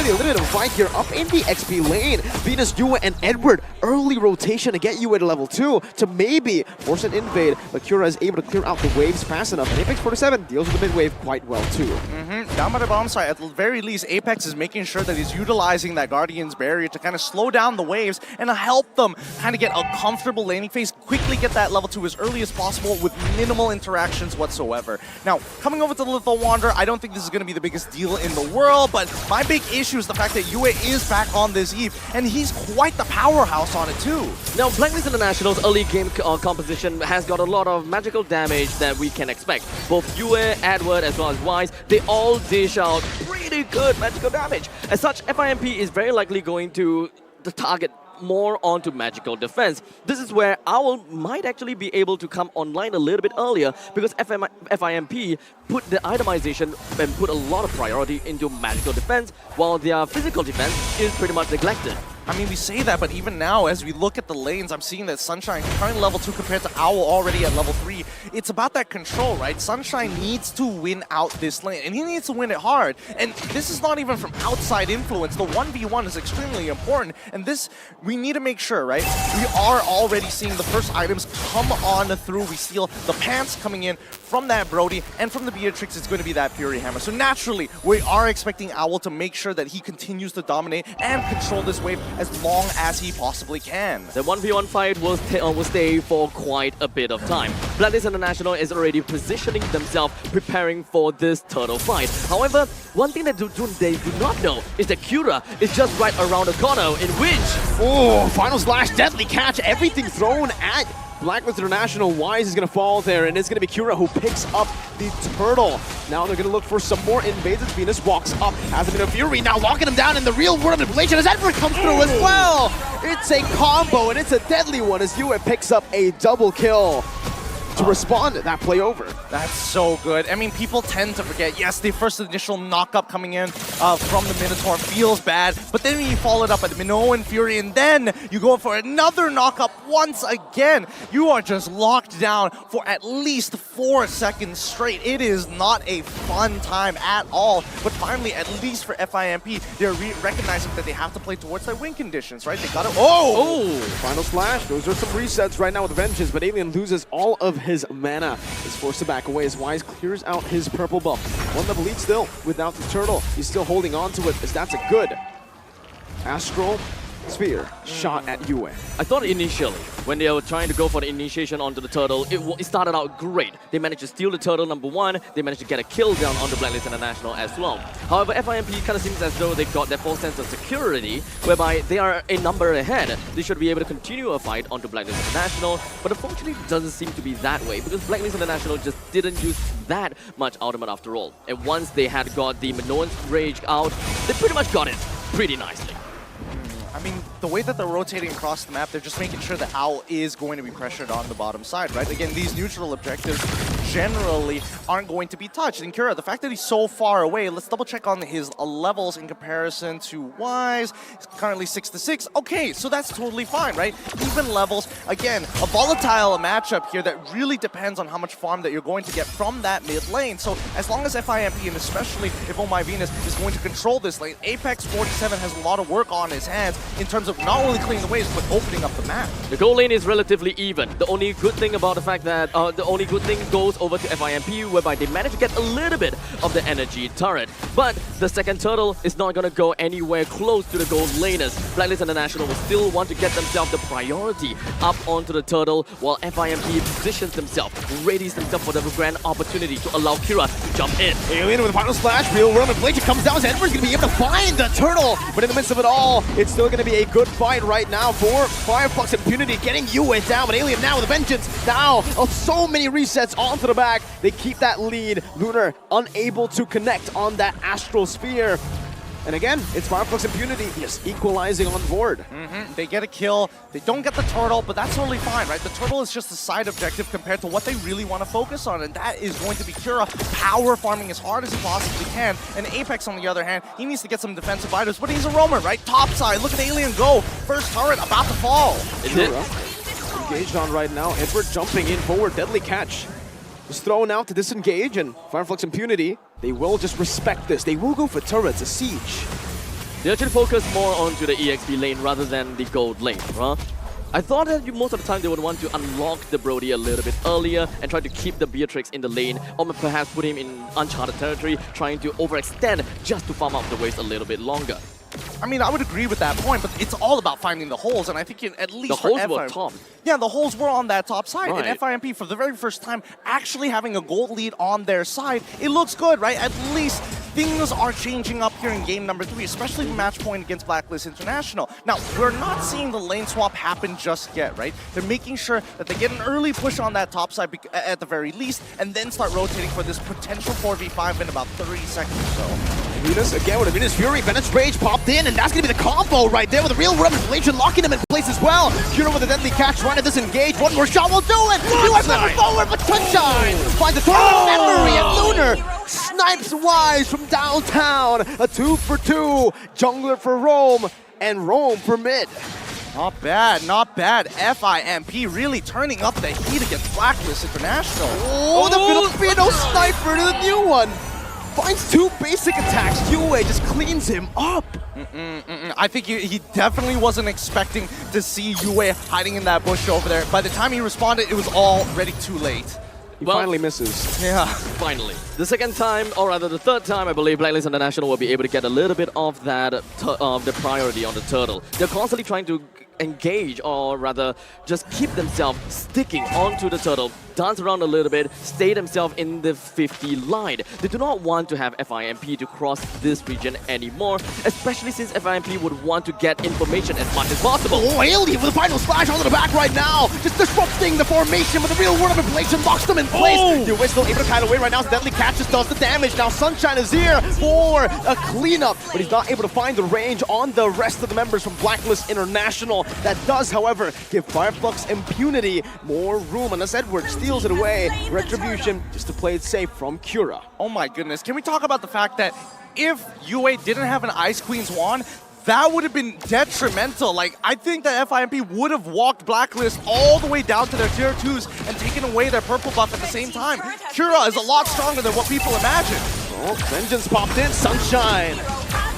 Impunity, a little bit of a fight here up in the XP lane. Venus, Yue, and Edward, early rotation to get Yue to level 2 to maybe force an invade, but Cura is able to clear out the waves fast enough, and Apex 47 deals with the mid wave quite well too. Down by the bomb side, at the very least, Apex is making sure that he's utilizing that Guardian's barrier to kind of slow down the waves and help them kind of get a comfortable laning phase, quickly get that level 2 as early as possible with minimal interactions whatsoever. Now, coming over to the Lethal Wanderer, I don't think this is going to be the biggest deal in the world, but my big issue is the fact that Yue is back on this Eve, and he's quite the powerhouse on it too. Now, BLACKLIST International's early game composition has got a lot of magical damage that we can expect. Both Yue, Edward, as well as Wise, they all dish out pretty good magical damage. As such, FIMP is very likely going to target more onto magical defense. This is where Owl might actually be able to come online a little bit earlier because FIMP put the itemization and put a lot of priority into magical defense while their physical defense is pretty much neglected. I mean, we say that, but even now, as we look at the lanes, I'm seeing that Sunshine currently level 2 compared to Owl already at level 3. It's about that control, right? Sunshine needs to win out this lane, and he needs to win it hard. And this is not even from outside influence. The 1v1 is extremely important, and this, we need to make sure, right? We are already seeing the first items come on through. We see the pants coming in from that Brody, and from the Beatrix, it's going to be that Fury Hammer. So naturally, we are expecting Owl to make sure that he continues to dominate and control this wave as long as he possibly can. The 1v1 fight will stay for quite a bit of time. BLACKLIST International is already positioning themselves, preparing for this turtle fight. However, one thing that they do not know is that Cura is just right around the corner, in which... Oh, final slash, deadly catch, everything thrown at BLACKLIST International. Wise is going to fall there, and it's going to be Cura who picks up the turtle. Now they're going to look for some more invades as Venus walks up, has a bit of fury, now locking him down in the real world manipulation as Edward comes through as well. It's a combo, and it's a deadly one as Yue picks up a double kill to respond to that play over. That's so good. I mean, people tend to forget, yes, the first initial knock-up coming in from the Minotaur feels bad, but then when you follow it up at Minoan Fury, and then you go for another knock-up once again, you are just locked down for at least 4 seconds straight. It is not a fun time at all, but finally, at least for FIMP, they're recognizing that they have to play towards their win conditions, right? They got it. Oh! Final slash. Those are some resets right now with Vengeance, but Alien loses all of his mana. Is forced to back away as Wise clears out his purple buff. One level lead still without the turtle. He's still holding on to it as that's a good Astral Sphere shot at Yue. I thought initially, when they were trying to go for the initiation onto the turtle, it started out great. They managed to steal the turtle, number 1. They managed to get a kill down on the BLACKLIST International as well. However, FIMP kind of seems as though they got that false sense of security, whereby they are a number ahead. They should be able to continue a fight onto BLACKLIST International, but unfortunately it doesn't seem to be that way, because BLACKLIST International just didn't use that much ultimate after all. And once they had got the Minoan's Rage out, they pretty much got it pretty nicely. I mean, the way that they're rotating across the map, they're just making sure that Owl is going to be pressured on the bottom side, right? Again, these neutral objectives generally aren't going to be touched. And Cura, the fact that he's so far away, let's double check on his levels in comparison to Wise. He's currently 6-6. Okay, so that's totally fine, right? Even levels. Again, a volatile matchup here that really depends on how much farm that you're going to get from that mid lane. So as long as FIMP, and especially if Oh My Venus is going to control this lane, Apex 47 has a lot of work on his hands in terms of not only clearing the waves, but opening up the map. The goal lane is relatively even. The only good thing about the fact that the only good thing goes over to FIMP, whereby they manage to get a little bit of the energy turret. But the second turtle is not going to go anywhere close to the gold laners. BLACKLIST International will still want to get themselves the priority up onto the turtle, while FIMP positions themselves, readies themselves for the grand opportunity to allow Cura to jump in. Alien with a final slash, real world inflation comes down, so Edward's going to be able to find the turtle, but in the midst of it all, it's still going to be a good fight right now for FLUX Impunity, getting Yue down, but Alien now with a vengeance. Now, so many resets onto the back. They keep that lead. Lunar unable to connect on that Astral Sphere. And again, it's FLUX Impunity just equalizing on board. They get a kill. They don't get the turtle, but that's totally fine, right? The turtle is just a side objective compared to what they really want to focus on, and that is going to be Cura power farming as hard as he possibly can. And Apex, on the other hand, he needs to get some defensive items, but he's a roamer, right? Top side. Look at Alien go. First turret about to fall. Cura engaged on right now. Edward jumping in forward. Deadly catch. Was thrown out to disengage, and FLUX Impunity, they will just respect this. They will go for turrets, a siege. They actually focus more onto the EXP lane rather than the gold lane, huh? I thought that most of the time they would want to unlock the Brody a little bit earlier and try to keep the Beatrix in the lane, or perhaps put him in uncharted territory, trying to overextend just to farm up the waves a little bit longer. I mean, I would agree with that point, but it's all about finding the holes, and I think at least the holes were top. Yeah, the holes were on that top side, right. and FIMP, for the very first time, actually having a gold lead on their side, it looks good, right? At least things are changing up here in game number 3, especially match point against Blacklist International. Now, we're not seeing the lane swap happen just yet, right? They're making sure that they get an early push on that top side at the very least, and then start rotating for this potential 4v5 in about 30 seconds or so. Venus again with a Venus Fury. Bennett's Rage popped in, and that's going to be the combo right there with a real world manipulation, locking him in place as well. Kira with a deadly catch, trying to disengage. One more shot will do it. You are moving forward, but Sunshine finds a total memory, and Lunar snipes Wise from downtown. A 2 for 2. Jungler for Rome, and Rome for mid. Not bad, not bad. FIMP really turning up the heat against Blacklist International. Oh, the Filipino sniper to the new one. Finds 2 basic attacks. UA just cleans him up. I think he definitely wasn't expecting to see UA hiding in that bush over there. By the time he responded, it was already too late. He finally misses. Yeah. Finally. The second time, or rather the third time, I believe Blacklist International will be able to get a little bit of that, the priority on the turtle. They're constantly trying to engage, or rather just keep themselves sticking onto the turtle, dance around a little bit, stay themselves in the 50 line. They do not want to have FIMP to cross this region anymore, especially since FIMP would want to get information as much as possible. Oh, Alien with a final splash onto the back right now, just disrupting the formation with a real world manipulation, locks them in place. You're still able to kite away right now, so Deadly Catch just does the damage. Now Sunshine is here for a cleanup, but he's not able to find the range on the rest of the members from Blacklist International. That does, however, give FLUX impunity more room, unless Edward steals it away. Retribution just to play it safe from Cura. Oh my goodness, can we talk about the fact that if UA didn't have an Ice Queen's wand, that would have been detrimental. Like, I think that FIMP would have walked Blacklist all the way down to their tier 2s and taken away their purple buff at the same time. Cura is a lot stronger than what people imagine. Oh, Vengeance popped in. Sunshine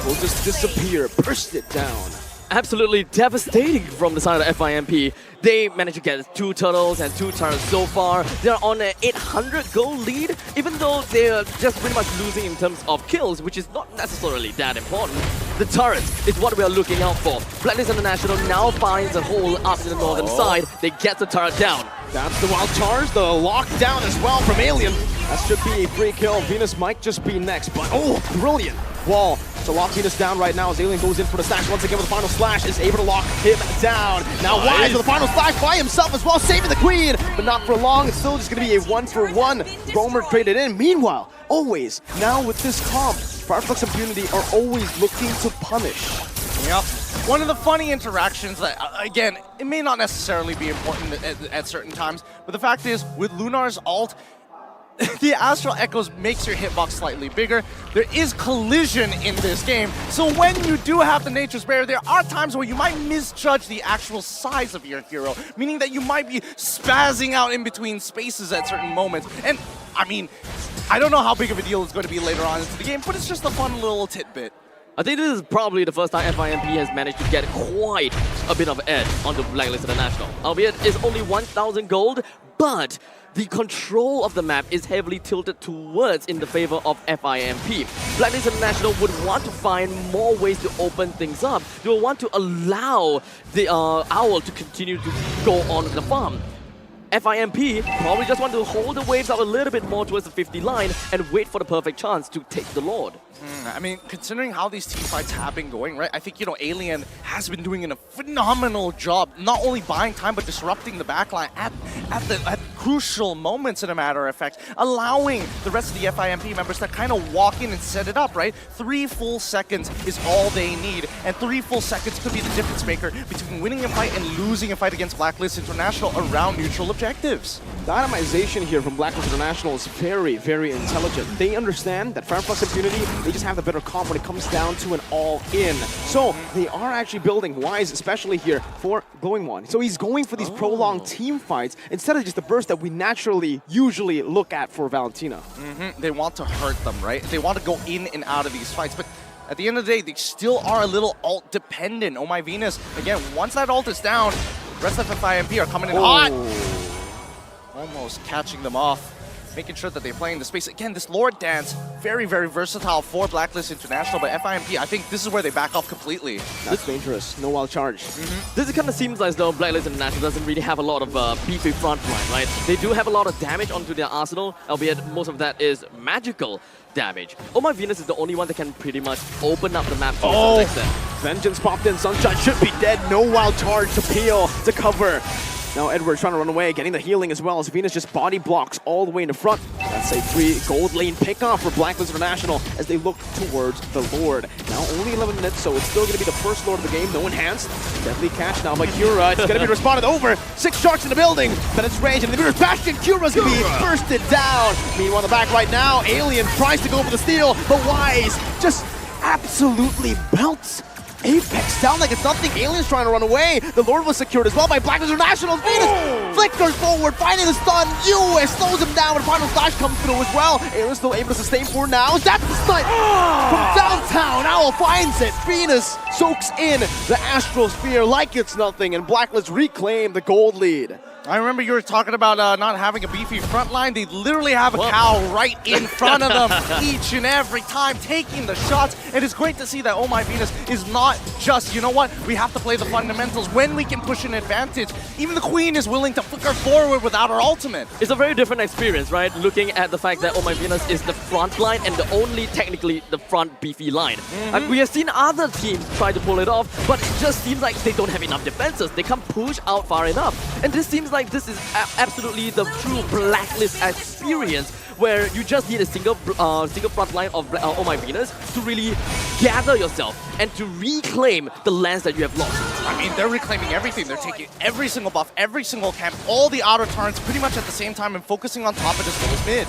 will just disappear, burst it down. Absolutely devastating from the side of FIMP. They managed to get 2 turtles and 2 turrets so far. They're on an 800 gold lead, even though they're just pretty much losing in terms of kills, which is not necessarily that important. The turrets is what we are looking out for. Blacklist International now finds a hole up in the northern side. They get the turret down. That's the wild charge, the lockdown as well from Alien. That should be a free kill. Venus might just be next, but oh, brilliant wall to lock Venus down right now as Alien goes in for the slash once again with the final slash, is able to lock him down. Now Wise with the final slash by himself as well, saving the queen, but not for long. It's still just going to be a 1-for-1. Roamer traded in. Meanwhile, always, now with this comp, FLUX impunity are always looking to punish. Yep. One of the funny interactions that, again, it may not necessarily be important at certain times, but the fact is, with Lunar's ult, the Astral Echoes makes your hitbox slightly bigger. There is collision in this game, so when you do have the Nature's Barrier, there are times where you might misjudge the actual size of your hero, meaning that you might be spazzing out in between spaces at certain moments. And, I mean, I don't know how big of a deal it's going to be later on into the game, but it's just a fun little tidbit. I think this is probably the first time FIMP has managed to get quite a bit of edge onto Blacklist International. Albeit it's only 1,000 gold, but the control of the map is heavily tilted towards in the favor of FIMP. Blacklist International would want to find more ways to open things up. They will want to allow the Owl to continue to go on the farm. FIMP probably just want to hold the waves up a little bit more towards the 50 line and wait for the perfect chance to take the Lord. I mean, considering how these team fights have been going, right? I think, you know, Alien has been doing a phenomenal job, not only buying time, but disrupting the backline at crucial moments, in a matter of fact, allowing the rest of the FIMP members to kind of walk in and set it up, right? 3 full seconds is all they need, and 3 full seconds could be the difference maker between winning a fight and losing a fight against Blacklist International around neutral objectives. The itemization here from Blacklist International is very, very intelligent. They understand that FLUX impunity, they just have the better comp when it comes down to an all-in. So they are actually building Wise, especially here, for Glowing One. So he's going for these prolonged team fights instead of just the burst that we naturally usually look at for Valentina. They want to hurt them, right? They want to go in and out of these fights, but At the end of the day, they still are a little ult dependent. Oh my Venus, again, once that ult is down, rest of FIMP are coming in hot. Almost catching them off, making sure that they're playing the space. Again, this Lord dance, very, very versatile for Blacklist International, but FIMP, I think this is where they back off completely. That's dangerous. No wild charge. This kind of seems as though Blacklist International doesn't really have a lot of beefy front line, right? They do have a lot of damage onto their arsenal, albeit most of that is magical damage. Oh my Venus is the only one that can pretty much open up the map to some extent. Vengeance popped in. Sunshine should be dead. No wild charge to peel, to cover. Now Edward's trying to run away, getting the healing as well as Venus just body blocks all the way in the front. That's a 3 gold lane pickoff for Blacklist International as they look towards the Lord. Now only 11 minutes, so it's still going to be the first Lord of the game. No enhanced. Deadly catch now by Cura. It's going to be responded over. 6 sharks in the building. Then it's Rage and the Mirror's Bastion. Cura's going to be bursted down. Meanwhile, in the back right now, Alien tries to go for the steal, but Wise just absolutely belts Apex down like it's nothing. Alien's trying to run away. The Lord was secured as well by Blacklist International. Venus flickers forward, finding the stun. US slows him down, and final flash comes through as well. Alien's still able to sustain for now. That's the snipe from downtown. Owl finds it. Venus soaks in the Astral Sphere like it's nothing, and Blacklist reclaim the gold lead. I remember you were talking about not having a beefy front line. They literally have a cow right in front of them each and every time, taking the shots. And it's great to see that Oh My Venus is not just, you know what, we have to play the fundamentals when we can push an advantage. Even the Queen is willing to flicker forward without her ultimate. It's a very different experience, right? Looking at the fact that Oh My Venus is the front line and the only technically the front beefy line. And we have seen other teams try to pull it off, but it just seems like they don't have enough defenses. They can't push out far enough. And this seems like this is absolutely the true Blacklist experience, where you just need a single front line of Oh My Venus to really gather yourself and to reclaim the lands that you have lost. I mean, they're reclaiming everything. They're taking every single buff, every single camp, all the outer turns pretty much at the same time and focusing on top of as well as mid.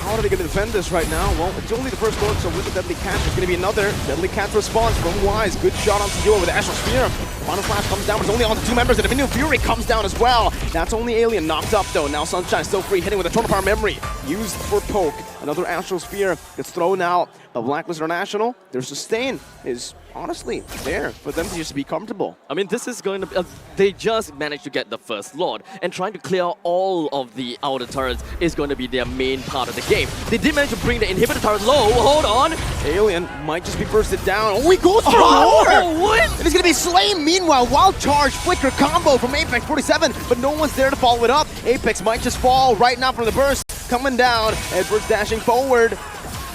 How are they going to defend this right now? Well, it's only the first Lord, so with the Deadly Catch, there's going to be another Deadly Catch response from Wise. Good shot onto Duo with the Astral Sphere. Final Flash comes down, but it's only on to 2 members, and Dominion Fury comes down as well. That's only Alien knocked up, though. Now Sunshine still free, hitting with a Total Power Memory. Used for poke. Another Astral Sphere gets thrown out. But Blacklist International, their sustain is honestly there for them to just be comfortable. I mean, this is going to be... they just managed to get the first Lord, and trying to clear all of the outer turrets is going to be their main part of the game. They did manage to bring the inhibitor turret low. Hold on. Alien might just be bursted down. Oh, he goes for more! What? And he's going to be slain. Meanwhile, wild charge, flicker combo from Apex 47, but no one's there to follow it up. Apex might just fall right now from the burst. Coming down, Edwards dashing forward.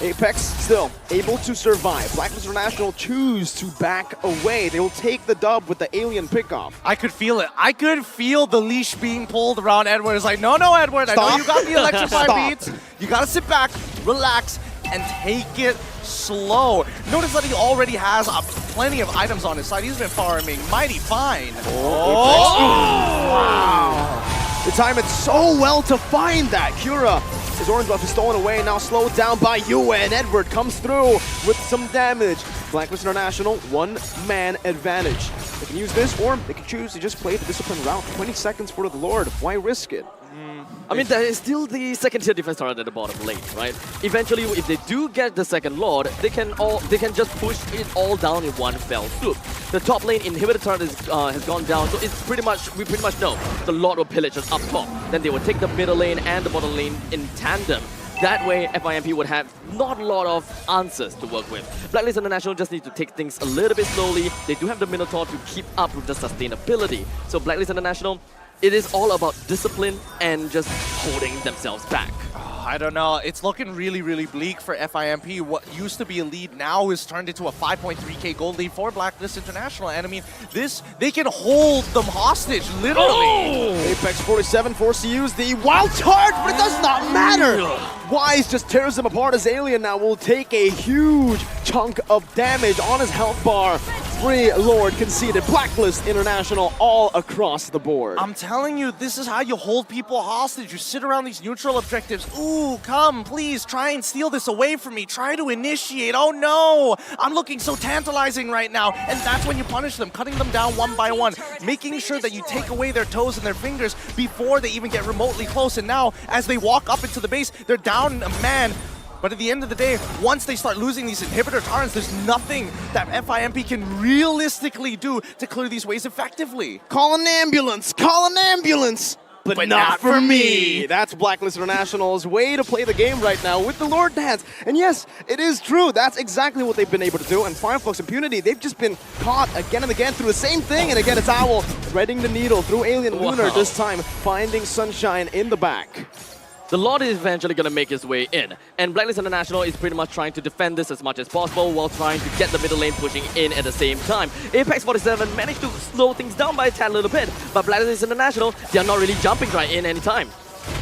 Apex still able to survive. Blacklist International choose to back away. They will take the dub with the Alien pickoff. I could feel it. I could feel the leash being pulled around Edward. It's like, no, Edward, Stop. I know you got the electrified Stop. beats. You gotta sit back, relax, and take it slow. Notice that he already has plenty of items on his side. He's been farming mighty fine. Wow. They time it so well to find that. Cura, his orange buff is stolen away, now slowed down by Yue, and Edward comes through with some damage. Blacklist International, 1-man advantage. They can use this, or they can choose to just play the discipline route. 20 seconds for the Lord. Why risk it? I mean, there is still the second tier defense turret at the bottom lane, right? Eventually, if they do get the second Lord, they can just push it all down in one fell swoop. The top lane inhibitor turret has gone down, so it's we pretty much know the Lord will pillage us up top. Then they will take the middle lane and the bottom lane in tandem. That way, FIMP would have not a lot of answers to work with. Blacklist International just need to take things a little bit slowly. They do have the Minotaur to keep up with the sustainability. So Blacklist International, it is all about discipline and just holding themselves back. I don't know. It's looking really, really bleak for FIMP. What used to be a lead now is turned into a 5.3k gold lead for Blacklist International. And I mean, they can hold them hostage, literally. Apex 47 forced to use the wild charge, but it does not matter. Wise just tears him apart as Alien now will take a huge chunk of damage on his health bar. 3 Lord conceded. Blacklist International all across the board. I'm telling you, this is how you hold people hostage. You sit around these neutral objectives. Ooh, come, please, try and steal this away from me. Try to initiate. Oh no, I'm looking so tantalizing right now. And that's when you punish them, cutting them down one by one, making sure that you take away their toes and their fingers before they even get remotely close. And now, as they walk up into the base, they're down a man. But at the end of the day, once they start losing these inhibitor turrets, there's nothing that FIMP can realistically do to clear these waves effectively. Call an ambulance! Call an ambulance! But not for me! That's BLACKLIST International's way to play the game right now with the Lord Dance. And yes, it is true. That's exactly what they've been able to do. And FLUX Impunity, they've just been caught again and again through the same thing. And again, it's Owl threading the needle through Alien Lunar, this time finding Sunshine in the back. The Lord is eventually going to make his way in, and BLACKLIST International is pretty much trying to defend this as much as possible while trying to get the middle lane pushing in at the same time. Apex 47 managed to slow things down by a tad little bit, but BLACKLIST International, they are not really jumping right in anytime.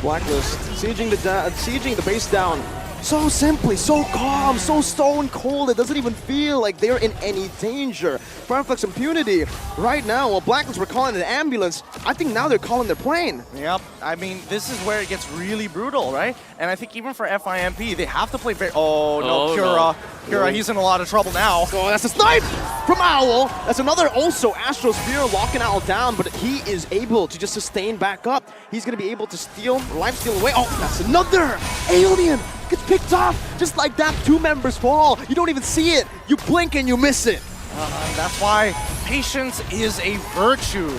BLACKLIST sieging the base down. So simply, so calm, so stone cold, it doesn't even feel like they're in any danger. FLUX Impunity, right now, while BLACKLIST were calling an ambulance, I think now they're calling their plane. Yep, I mean, this is where it gets really brutal, right? And I think even for FIMP, they have to play very... Oh, no, Cura. Cura, he's in a lot of trouble now. Oh, that's a snipe from Owl. That's another also Astro Spear locking Owl down, but he is able to just sustain back up. He's going to be able to steal, life steal away. Oh, that's another Alien. Gets picked off just like that. 2 members fall. You don't even see it. You blink and you miss it. That's why patience is a virtue.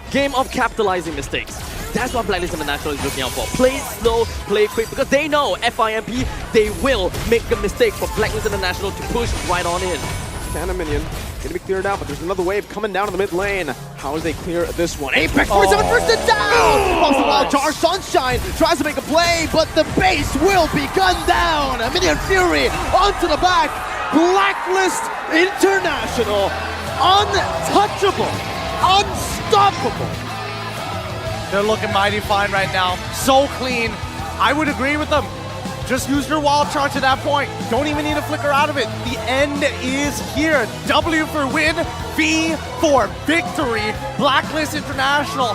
Game of capitalizing mistakes. That's what BLACKLIST International is looking out for. Play slow, play quick, because they know FIMP, they will make a mistake for BLACKLIST International to push right on in. Cannon minion gonna be cleared out, but there's another wave coming down to the mid lane. How do they clear this one? Apex 47 first it down! Off the wild charge, Sunshine tries to make a play, but the base will be gunned down. A Minion Fury onto the back. BLACKLIST International, untouchable, unstoppable. They're looking mighty fine right now. So clean. I would agree with them. Just use your wild charge at that point. Don't even need to flicker out of it. The end is here. W for win, V for victory. BLACKLIST International